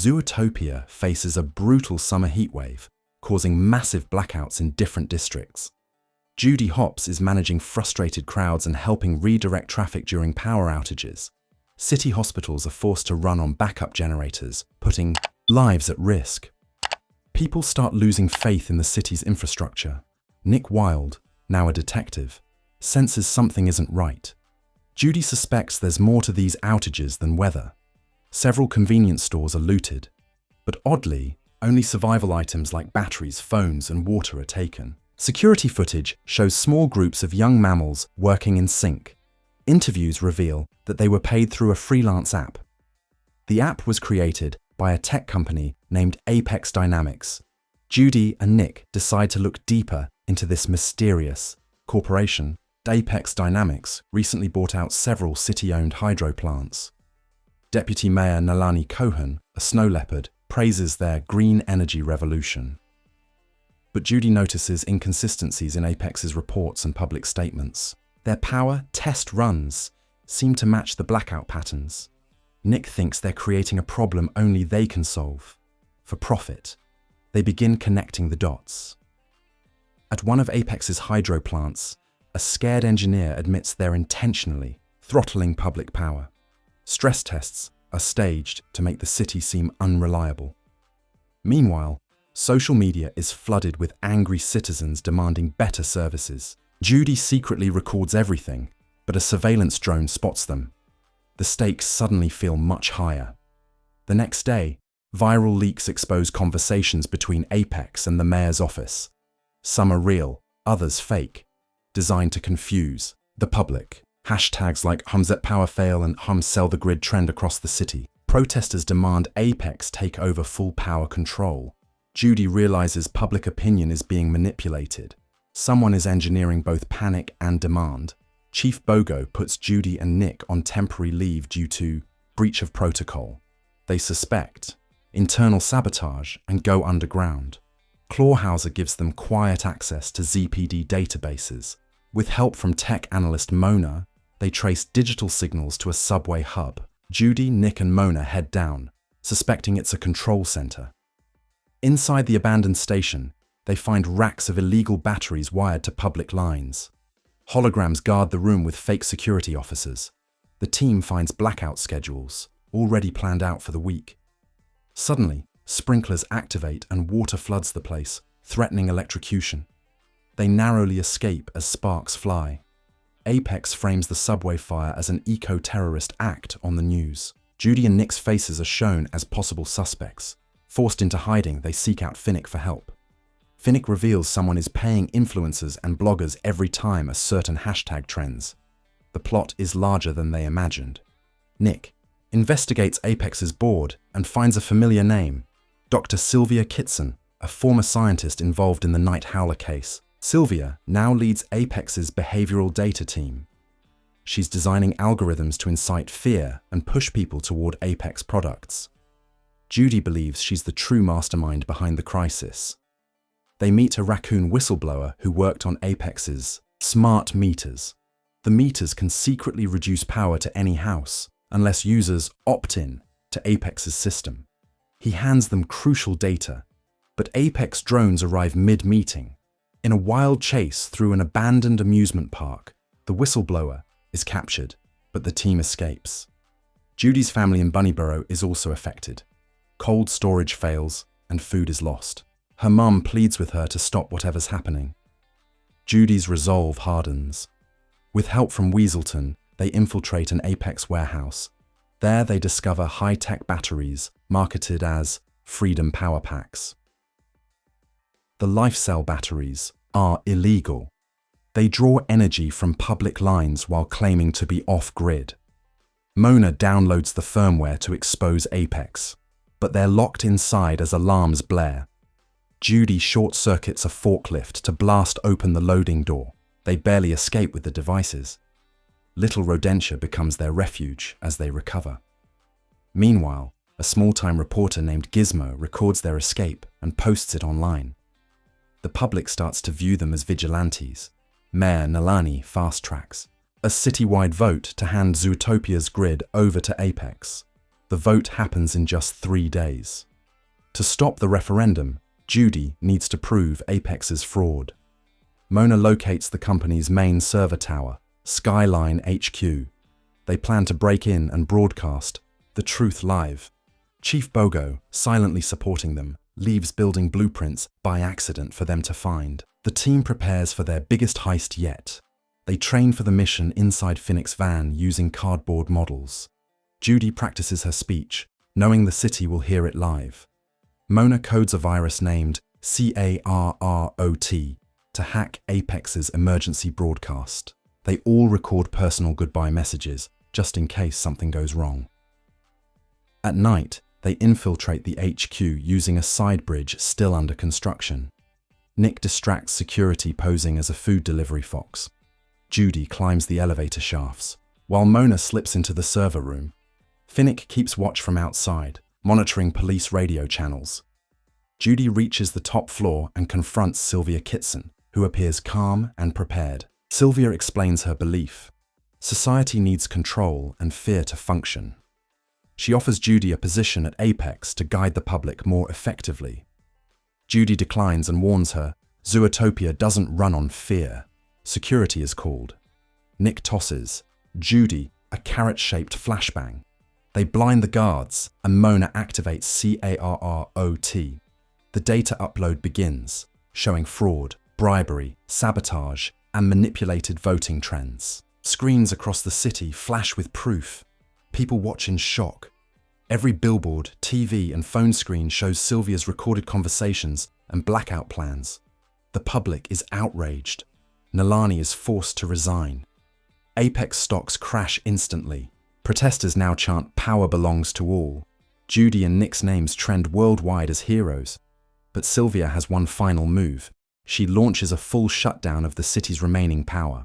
Zootopia faces a brutal summer heatwave, causing massive blackouts in different districts. Judy Hopps is managing frustrated crowds and helping redirect traffic during power outages. City hospitals are forced to run on backup generators, putting lives at risk. People start losing faith in the city's infrastructure. Nick Wilde, now a detective, senses something isn't right. Judy suspects there's more to these outages than weather. Several convenience stores are looted, but oddly, only survival items like batteries, phones, and water are taken. Security footage shows small groups of young mammals working in sync. Interviews reveal that they were paid through a freelance app. The app was created by a tech company named Apex Dynamics. Judy and Nick decide to look deeper into this mysterious corporation. Apex Dynamics recently bought out several city-owned hydro plants. Deputy Mayor Nalani Cohen, a snow leopard, praises their green energy revolution. But Judy notices inconsistencies in Apex's reports and public statements. Their power test runs seem to match the blackout patterns. Nick thinks they're creating a problem only they can solve. For profit, they begin connecting the dots. At one of Apex's hydro plants, a scared engineer admits they're intentionally throttling public power. Stress tests are staged to make the city seem unreliable. Meanwhile, social media is flooded with angry citizens demanding better services. Judy secretly records everything, but a surveillance drone spots them. The stakes suddenly feel much higher. The next day, viral leaks expose conversations between Apex and the mayor's office. Some are real, others fake, designed to confuse the public. Hashtags like #HumZetPowerFail and #HumSellTheGrid trend across the city. Protesters demand Apex take over full power control. Judy realizes public opinion is being manipulated. Someone is engineering both panic and demand. Chief Bogo puts Judy and Nick on temporary leave due to breach of protocol. They suspect internal sabotage and go underground. Clawhauser gives them quiet access to ZPD databases. With help from tech analyst Mona, they trace digital signals to a subway hub. Judy, Nick, and Mona head down, suspecting it's a control center. Inside the abandoned station, they find racks of illegal batteries wired to public lines. Holograms guard the room with fake security officers. The team finds blackout schedules, already planned out for the week. Suddenly, sprinklers activate and water floods the place, threatening electrocution. They narrowly escape as sparks fly. Apex frames the subway fire as an eco-terrorist act on the news. Judy and Nick's faces are shown as possible suspects. Forced into hiding, they seek out Finnick for help. Finnick reveals someone is paying influencers and bloggers every time a certain hashtag trends. The plot is larger than they imagined. Nick investigates Apex's board and finds a familiar name, Dr. Sylvia Kitson, a former scientist involved in the Night Howler case. Sylvia now leads Apex's behavioral data team. She's designing algorithms to incite fear and push people toward Apex products. Judy believes she's the true mastermind behind the crisis. They meet a raccoon whistleblower who worked on Apex's smart meters. The meters can secretly reduce power to any house unless users opt in to Apex's system. He hands them crucial data, but Apex drones arrive mid-meeting. In a wild chase through an abandoned amusement park, the whistleblower is captured, but the team escapes. Judy's family in Bunnyborough is also affected. Cold storage fails and food is lost. Her mum pleads with her to stop whatever's happening. Judy's resolve hardens. With help from Weaselton, they infiltrate an Apex warehouse. There they discover high-tech batteries marketed as Freedom Power Packs. The LifeCell batteries are illegal. They draw energy from public lines while claiming to be off-grid. Mona downloads the firmware to expose Apex, but they're locked inside as alarms blare. Judy short-circuits a forklift to blast open the loading door. They barely escape with the devices. Little Rodentia becomes their refuge as they recover. Meanwhile, a small-time reporter named Gizmo records their escape and posts it online. The public starts to view them as vigilantes. Mayor Nalani fast-tracks a citywide vote to hand Zootopia's grid over to Apex. The vote happens in just 3 days. To stop the referendum, Judy needs to prove Apex's fraud. Mona locates the company's main server tower, Skyline HQ. They plan to break in and broadcast the truth live. Chief Bogo, silently supporting them, leaves building blueprints by accident for them to find. The team prepares for their biggest heist yet. They train for the mission inside Phoenix's van using cardboard models. Judy practices her speech, knowing the city will hear it live. Mona codes a virus named CARROT to hack Apex's emergency broadcast. They all record personal goodbye messages, just in case something goes wrong. At night, they infiltrate the HQ using a side bridge still under construction. Nick distracts security posing as a food delivery fox. Judy climbs the elevator shafts, while Mona slips into the server room. Finnick keeps watch from outside, monitoring police radio channels. Judy reaches the top floor and confronts Sylvia Kitson, who appears calm and prepared. Sylvia explains her belief. Society needs control and fear to function. She offers Judy a position at Apex to guide the public more effectively. Judy declines and warns her, Zootopia doesn't run on fear. Security is called. Nick tosses Judy a carrot-shaped flashbang. They blind the guards and Mona activates CARROT. The data upload begins, showing fraud, bribery, sabotage, and manipulated voting trends. Screens across the city flash with proof. People watch in shock. Every billboard, TV, and phone screen shows Sylvia's recorded conversations and blackout plans. The public is outraged. Nalani is forced to resign. Apex stocks crash instantly. Protesters now chant "Power belongs to all." Judy and Nick's names trend worldwide as heroes. But Sylvia has one final move. She launches a full shutdown of the city's remaining power.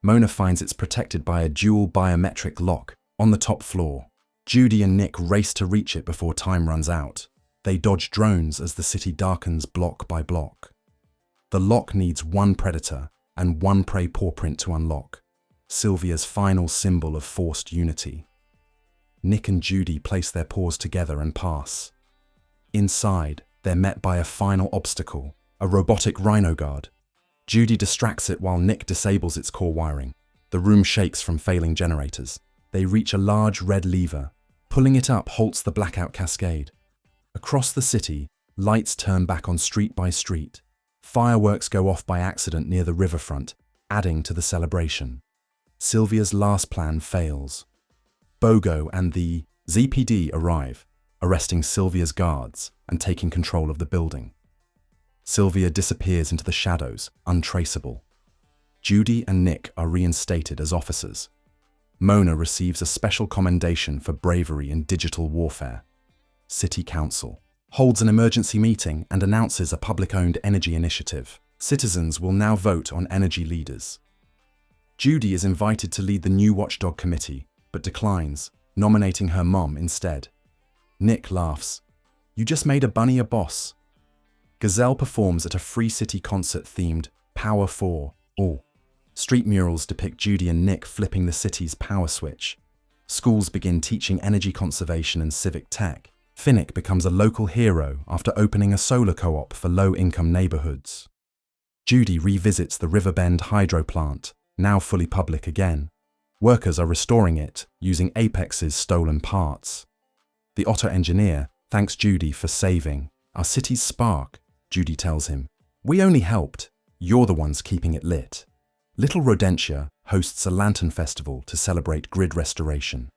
Mona finds it's protected by a dual biometric lock on the top floor. Judy and Nick race to reach it before time runs out. They dodge drones as the city darkens block by block. The lock needs one predator and one prey paw print to unlock, Sylvia's final symbol of forced unity. Nick and Judy place their paws together and pass. Inside, they're met by a final obstacle, a robotic rhino guard. Judy distracts it while Nick disables its core wiring. The room shakes from failing generators. They reach a large red lever. Pulling it up halts the blackout cascade. Across the city, lights turn back on street by street. Fireworks go off by accident near the riverfront, adding to the celebration. Sylvia's last plan fails. Bogo and the ZPD arrive, arresting Sylvia's guards and taking control of the building. Sylvia disappears into the shadows, untraceable. Judy and Nick are reinstated as officers. Mona receives a special commendation for bravery in digital warfare. City Council holds an emergency meeting and announces a public-owned energy initiative. Citizens will now vote on energy leaders. Judy is invited to lead the new watchdog committee, but declines, nominating her mom instead. Nick laughs. "You just made a bunny a boss." Gazelle performs at a Free City concert themed Power for All. Street murals depict Judy and Nick flipping the city's power switch. Schools begin teaching energy conservation and civic tech. Finnick becomes a local hero after opening a solar co-op for low-income neighborhoods. Judy revisits the Riverbend hydro plant, now fully public again. Workers are restoring it using Apex's stolen parts. The auto engineer thanks Judy for saving our city's spark. Judy tells him, "We only helped. You're the ones keeping it lit." Little Rodentia hosts a lantern festival to celebrate grid restoration.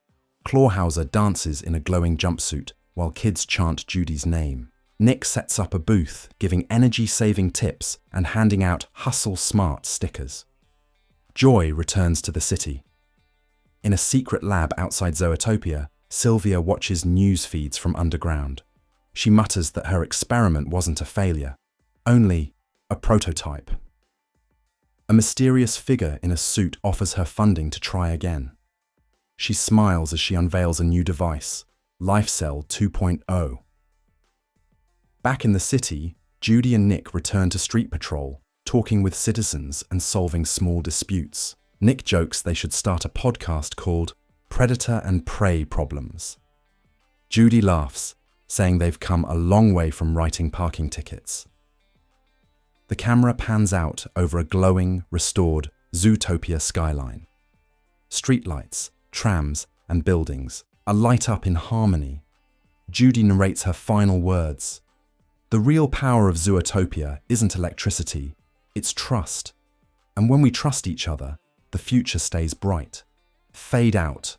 Clawhauser dances in a glowing jumpsuit while kids chant Judy's name. Nick sets up a booth, giving energy-saving tips and handing out Hustle Smart stickers. Joy returns to the city. In a secret lab outside Zootopia, Sylvia watches news feeds from underground. She mutters that her experiment wasn't a failure, only a prototype. A mysterious figure in a suit offers her funding to try again. She smiles as she unveils a new device, LifeCell 2.0. Back in the city, Judy and Nick return to street patrol, talking with citizens and solving small disputes. Nick jokes they should start a podcast called Predator and Prey Problems. Judy laughs, saying they've come a long way from writing parking tickets. The camera pans out over a glowing, restored Zootopia skyline. Streetlights, trams, and buildings are light up in harmony. Judy narrates her final words. The real power of Zootopia isn't electricity, it's trust. And when we trust each other, the future stays bright. Fade out.